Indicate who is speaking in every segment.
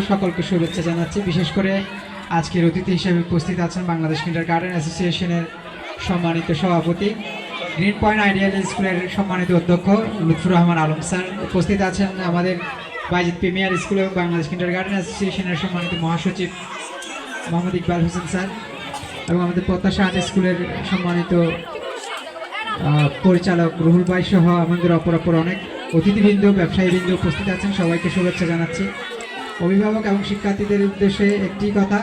Speaker 1: সকলকে শুভেচ্ছা জানাচ্ছি। বিশেষ করে আজকের অতিথি হিসেবে উপস্থিত আছেন বাংলাদেশ কিন্ডারগার্টেন অ্যাসোসিয়েশনের সম্মানিত সভাপতি, গ্রিন পয়েন্ট আইডিয়াল স্কুলের সম্মানিত অধ্যক্ষ লুৎফুর রহমান আলম স্যার। উপস্থিত আছেন আমাদের বাইজিদ প্রিমিয়ার স্কুল এবং বাংলাদেশ কিন্ডারগার্টেন অ্যাসোসিয়েশনের সম্মানিত মহাসচিব মোহাম্মদ ইকবাল হোসেন স্যার, এবং আমাদের প্রত্যাশা আর্ট স্কুলের সম্মানিত পরিচালক রুহুল ভাই সহ আমাদের অপর অনেক অতিথিবৃন্দ, ব্যবসায়ীবৃন্দ উপস্থিত আছেন। সবাইকে শুভেচ্ছা জানাচ্ছি। অভিভাবক এবং শিক্ষার্থীদের উদ্দেশ্যে একটি কথা,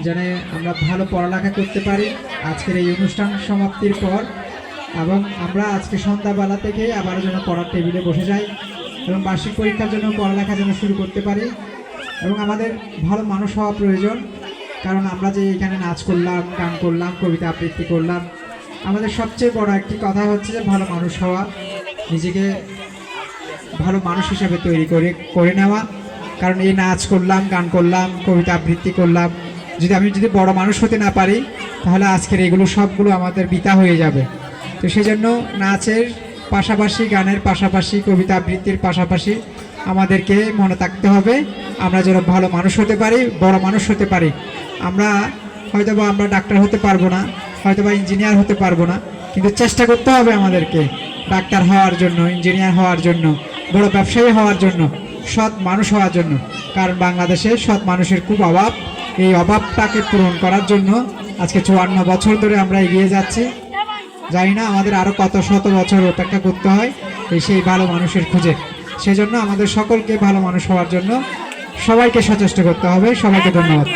Speaker 1: যেন আমরা ভালো পড়ালেখা করতে পারি আজকের এই অনুষ্ঠান সমাপ্তির পর, এবং আমরা আজকে সন্ধ্যাবেলা থেকে আবারও যেন পড়ার টেবিলে বসে যাই এবং বার্ষিক পরীক্ষার জন্য পড়ালেখা যেন শুরু করতে পারি। এবং আমাদের ভালো মানুষ হওয়া প্রয়োজন, কারণ আমরা যে এখানে নাচ করলাম, গান করলাম, কবিতা আবৃত্তি করলাম, আমাদের সবচেয়ে বড় একটি কথা হচ্ছে যে ভালো মানুষ হওয়া, নিজেকে ভালো মানুষ হিসেবে তৈরি করে নেওয়া। কারণ এই নাচ করলাম, গান করলাম, কবিতা আবৃত্তি করলাম, আমি যদি বড় মানুষ হতে না পারি তাহলে আজকের এগুলো সবগুলো আমাদের বৃথা হয়ে যাবে। তো সেই জন্য নাচের পাশাপাশি, গানের পাশাপাশি, কবিতা আবৃত্তির পাশাপাশি আমাদেরকে মনে থাকতে হবে আমরা যেন ভালো মানুষ হতে পারি, বড় মানুষ হতে পারি। আমরা হয়তোবা আমরা ডাক্তার হতে পারবো না, হয়তোবা ইঞ্জিনিয়ার হতে পারবো না, কিন্তু চেষ্টা করতে হবে আমাদেরকে ডাক্তার হওয়ার জন্য, ইঞ্জিনিয়ার হওয়ার জন্য, বড় ব্যবসায়ী হওয়ার জন্য, সৎ মানুষ হওয়ার জন্য। কারণ বাংলাদেশে সৎ মানুষের খুব অভাব। এই অভাবটাকে পূরণ করার জন্য আজকে 54 বছর ধরে আমরা এগিয়ে যাচ্ছি। জানি না আমাদের আরও কত শত বছর অপেক্ষা করতে হয় সেই ভালো মানুষের খুঁজে। সেজন্য আমাদের সকলকে ভালো মানুষ হওয়ার জন্য সবাইকে সচেষ্ট করতে হবে। সবাইকে ধন্যবাদ।